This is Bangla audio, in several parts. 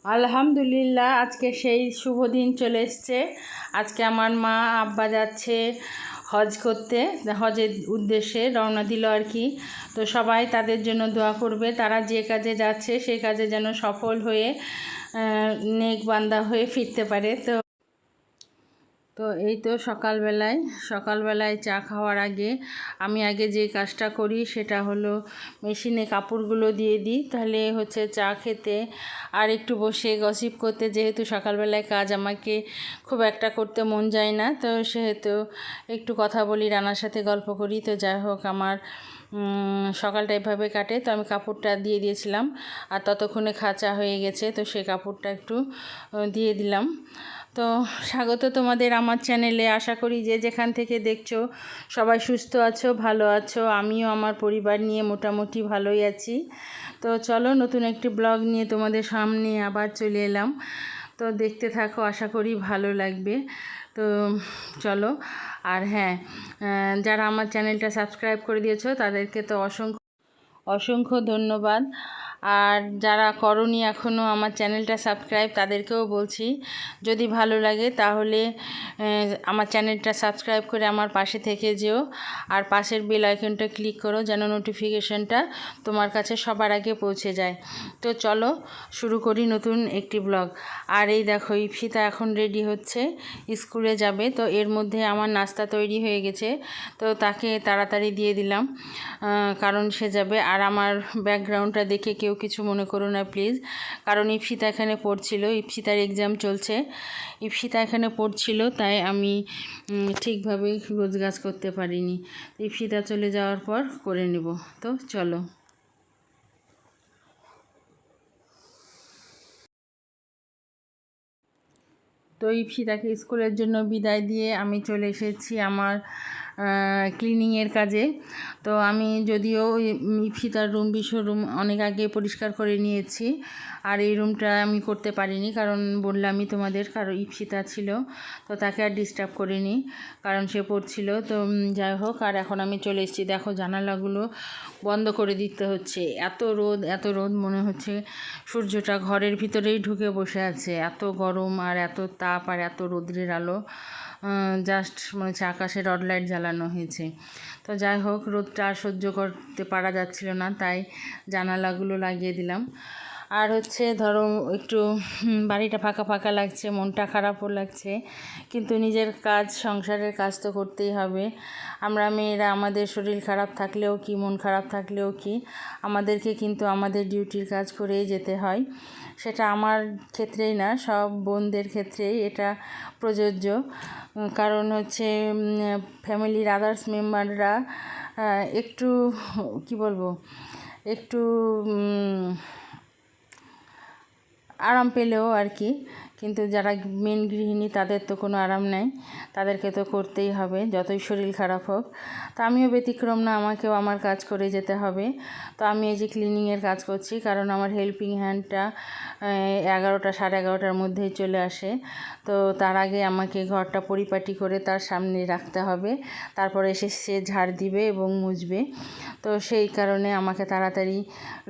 আলহামদুলিল্লাহ, আজকে সেই শুভ দিন চলে এসছে। আজকে আমার মা আব্বা যাচ্ছে হজ করতে, হজের উদ্দেশ্যে রওনা দিল আর কি। তো সবাই তাদের জন্য দোয়া করবে, তারা যে কাজে যাচ্ছে সেই কাজে যেন সফল হয়ে নেক বান্দা হয়ে ফিরতে পারে। তো এই তো সকালবেলায় চা খাওয়ার আগে আমি যে কাজটা করি সেটা হলো মেশিনে কাপড়গুলো দিয়ে দিই, তাহলে হচ্ছে চা খেতে আর একটু বসে গসিপ করতে, যেহেতু সকালবেলায় কাজ আমাকে খুব একটা করতে মন যায় না, তো সেহেতু একটু কথা বলি, রানার সাথে গল্প করি। তো যাই হোক, আমার সকালটা এভাবে কাটে। তো আমি কাপড়টা দিয়ে দিয়েছিলাম আর ততক্ষণে চা হয়ে গেছে, তো সে কাপড়টা একটু দিয়ে দিলাম। তো স্বাগত তোমাদের আমার চ্যানেলে। আশা করি যে যেখান থেকে দেখছো সবাই সুস্থ আছো, ভালো আছো। আমিও আমার পরিবার নিয়ে মোটামুটি ভালোই আছি। তো চলো, নতুন একটি ব্লগ নিয়ে তোমাদের সামনে আবার চলে এলাম। তো দেখতে থাকো, আশা করি ভালো লাগবে। তো চলো। আর হ্যাঁ, যারা আমার চ্যানেলটা সাবস্ক্রাইব করে দিয়েছো তাদেরকে তো অসংখ্য ধন্যবাদ। আর যারা করনি এখনও আমার চ্যানেলটা সাবস্ক্রাইব, তাদেরকেও বলছি যদি ভালো লাগে তাহলে আমার চ্যানেলটা সাবস্ক্রাইব করে আমার পাশে থেকে যেও, আর পাশের বেল আইকনটা ক্লিক করো যেন নোটিফিকেশনটা তোমার কাছে সবার আগে পৌঁছে যায়। তো চলো শুরু করি নতুন একটি ব্লগ। আর এই দেখো, ইপসিতা এখন রেডি হচ্ছে, স্কুলে যাবে। তো এর মধ্যে আমার নাস্তা তৈরি হয়ে গেছে, তো তাকে তাড়াতাড়ি দিয়ে দিলাম, কারণ সে যাবে। আর আমার ব্যাকগ্রাউন্ডটা দেখে কেউ কিছু মনে করো না প্লিজ, কারণ ইপসিতা এখানে পড়ছিল, ইপসিতার এক্সাম চলছে, ইপসিতা এখানে পড়ছিল, তাই আমি ঠিকভাবে গোছগাছ করতে পারিনি। ইপসিতা চলে যাওয়ার পর করে নেব। তো চলো। তো ইপসিতাকে স্কুলের জন্য বিদায় দিয়ে আমি চলে এসেছি আমার ক্লিনিংয়ের কাজে। তো আমি যদিও ইপসিতার রুম অনেক আগে পরিষ্কার করে নিয়েছি, আর এই রুমটা আমি করতে পারিনি, কারণ বললামই তোমাদের, কারণ ইপসিতা ছিল, তো তাকে আর ডিস্টার্ব করিনি, কারণ সে পড়ছিল। তো যাই হোক, আর এখন আমি চলে এসেছি। দেখো, জানালাগুলো বন্ধ করে দিতে হচ্ছে, এত রোদ, মনে হচ্ছে সূর্যটা ঘরের ভিতরেই ঢুকে বসে আছে, এত গরম আর এত তাপ আর এত রৌদ্রের আলো, জাস্ট মনে হচ্ছে আকাশে রড লাইট জ্বালানো হয়েছে। তো যাই হোক, রোদটা আর সহ্য করতে পারা যাচ্ছিল না, তাই জানালাগুলো লাগিয়ে দিলাম। আর হচ্ছে ধরো একটু বাড়িটা ফাঁকা ফাঁকা লাগছে, মনটা খারাপও লাগছে, কিন্তু নিজের কাজ, সংসারের কাজ তো করতেই হবে। আমরা মেয়েরা আমাদের শরীর খারাপ থাকলেও কি, মন খারাপ থাকলেও কি, আমাদেরকে কিন্তু আমাদের ডিউটির কাজ করেই যেতে হয়। সেটা আমার ক্ষেত্রেই না, সব বোনদের ক্ষেত্রেই এটা প্রযোজ্য। কারণ হচ্ছে ফ্যামিলির আদার্স মেম্বাররা একটু কি বলবো, একটু আরাম পেলেও আর কি, কিন্তু যারা মেন গৃহিণী তাদের তো কোনো আরাম নেই, তাদেরকে তো করতেই হবে যতই শরীর খারাপ হোক। তো আমিও ব্যতিক্রম না, আমাকেও আমার কাজ করে যেতে হবে। তো আমি এই যে ক্লিনিংয়ের কাজ করছি, কারণ আমার হেল্পিং হ্যান্ডটা 11টা 11:30টার মধ্যেই চলে আসে। তো তার আগে আমাকে ঘরটা পরিপাটি করে তার সামনে রাখতে হবে, তারপরে এসে সে ঝাড় দিবে এবং মুছবে। তো সেই কারণে আমাকে তাড়াতাড়ি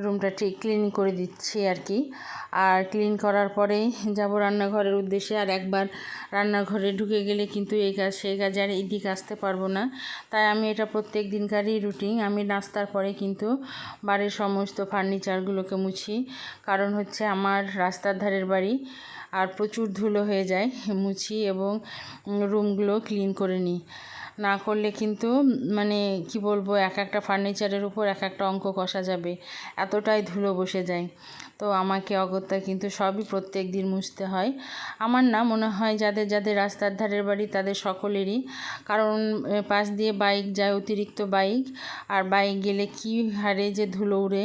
রুমটা ঠিক ক্লিন করে দিচ্ছি আর কি। আর ক্লিন করার পরেই যাব রান্নাঘরের উদ্দেশ্যে। আর একবার রান্নাঘরে ঢুকে গেলে কিন্তু এই কাজ সেই কাজে আর এদিকে আসতে পারবো না, তাই আমি এটা প্রত্যেক দিনকারই রুটিন। আমি নাস্তার পরে কিন্তু বাড়ির সমস্ত ফার্নিচারগুলোকে মুছি, কারণ হচ্ছে আমার রাস্তার ধারের বাড়ি আর প্রচুর ধুলো হয়ে যায়, মুছি এবং রুমগুলো ক্লিন করে নিই। না করলে কিন্তু মানে কি বলবো, একটা ফার্নিচারের উপর একটা অঙ্ক কষা যাবে, এতটাই ধুলো বসে যায়। তো আমাকে অগত্যা কিন্তু সবই প্রত্যেক দিন মুছতে হয়। আমার না, মনে হয় যাদের যাদের রাস্তার ধারের বাড়ি তাদের সকলেরই, কারণ পাশ দিয়ে বাইক যায়, অতিরিক্ত বাইক, আর বাইক গেলে কী হারে যে ধুলো উড়ে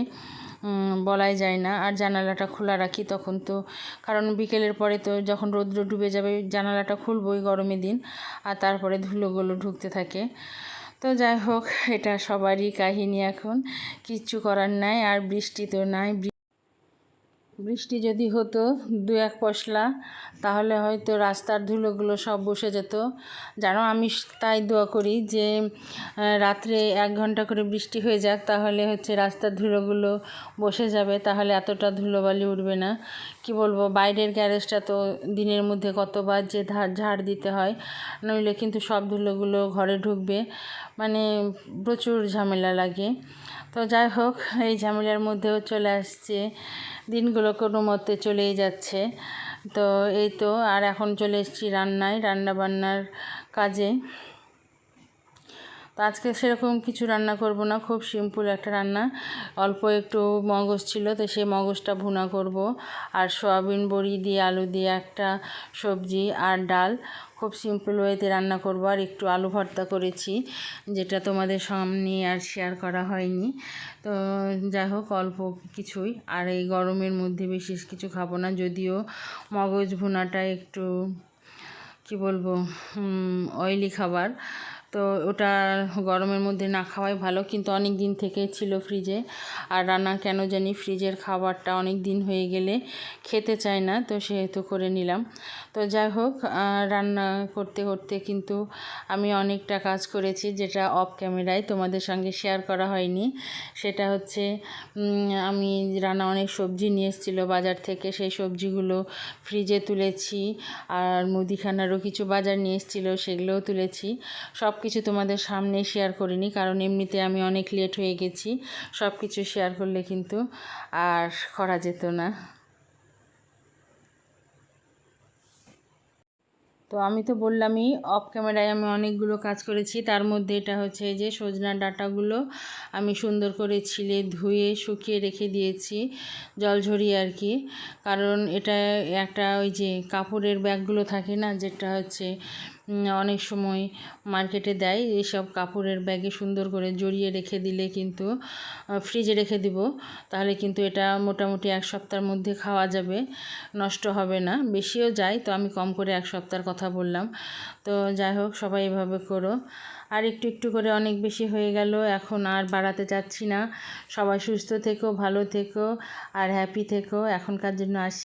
বলাই যায় না। আর জানালাটা খোলা রাখি তখন তো, কারণ বিকেলের পরে তো যখন রৌদ্র ডুবে যাবে জানালাটা খুলবই গরমের দিন, আর তারপরে ধুলোগুলো ঢুকতে থাকে। তো যাই হোক, এটা সবারই কাহিনী, এখন কিচ্ছু করার নাই। আর বৃষ্টি তো নাই, বৃষ্টি যদি হতো 2-1 পশলা, তাহলে হয়তো রাস্তার ধুলোগুলো সব বসে যেত। জানো, আমি তাই দোয়া করি যে রাত্রে 1 ঘন্টা করে বৃষ্টি হয়ে যাক, তাহলে হচ্ছে রাস্তার ধুলোগুলো বসে যাবে, তাহলে এতটা ধুলোবালি উঠবে না। কি বলবো, বাইরের গ্যারেজটা তো দিনের মধ্যে কতবার যে ঝাড় দিতে হয়, নইলে কিন্তু সব ধুলোগুলো ঘরে ঢুকবে, মানে প্রচুর ঝামেলা লাগে। তো যাই হোক, এই ঝামেলার মধ্যেও চলে আসছে, দিনগুলো কোনো মতে চলেই যাচ্ছে। তো এই তো, আর এখন চলে এসেছি রান্নাবান্নার কাজে। তো আজকে সেরকম কিছু রান্না করব না, খুব সিম্পল একটা রান্না। অল্প একটু মগজ ছিল, তো সেই মগজটা ভুনা করব, আর সয়াবিন বড়ি দিয়ে আলু দিয়ে একটা সবজি আর ডাল, খুব সিম্পল ওয়েতে রান্না করব। আর একটু আলু ভর্তা করেছি, যেটা তোমাদের সামনে আর শেয়ার করা হয়নি। তো যাই হোক, অল্প কিছুই। আর এই গরমের মধ্যে বিশেষ কিছু খাবো না, যদিও মগজ ভুনাটা একটু কি বলবো, অয়েলি খাবার, তো ওটা গরমের মধ্যে না খাওয়াই ভালো। কিন্তু অনেক দিন থেকে ছিল ফ্রিজে, আর রান্না কেন জানি ফ্রিজের খাবারটা অনেক দিন হয়ে গেলে খেতে চায় না, তো সেহেতু করে নিলাম। তো যাই হোক, রান্না করতে করতে কিন্তু আমি অনেকটা কাজ করেছি, যেটা অফ ক্যামেরায় তোমাদের সঙ্গে শেয়ার করা হয়নি। সেটা হচ্ছে আমি রান্না অনেক সবজি নিয়ে এসেছিলো বাজার থেকে, সেই সবজিগুলো ফ্রিজে তুলেছি। আর মুদিখানারও কিছু বাজার নিয়ে এসেছিলো, সেগুলোও তুলেছি। সব কিছু তোমাদের সামনে শেয়ার করিনি, কারণ এমনিতে আমি অনেক লেট হয়ে গেছি। সব কিছু শেয়ার করলে কিন্তু আর করা যেত না। তো আমি তো বললামই, অফ ক্যামেরায় আমি অনেকগুলো কাজ করেছি। তার মধ্যে এটা হচ্ছে যে সজনার ডাঁটাগুলো আমি সুন্দর করে ছিলে ধুয়ে শুকিয়ে রেখে দিয়েছি, জল ঝরিয়ে আর কি। কারণ এটা একটা ওই যে কাপড়ের ব্যাগগুলো থাকে না, যেটা হচ্ছে অনেক সময় মার্কেটে দেয়, এইসব কাপড়ের ব্যাগে সুন্দর করে জড়িয়ে রেখে দিলে কিন্তু ফ্রিজে রেখে দিব, তাহলে কিন্তু এটা মোটামুটি 1 সপ্তাহের মধ্যে খাওয়া যাবে, নষ্ট হবে না। বেশিও যায়, তো আমি কম করে 1 সপ্তাহের কথা বললাম। তো যাই হোক, সবাই এভাবে করো। আর একটু একটু করে অনেক বেশি হয়ে গেল, এখন আর বাড়াতে চাচ্ছি না। সবাই সুস্থ থেকো, ভালো থেকো, আর হ্যাপি থেকো। এখনকার জন্য আসি।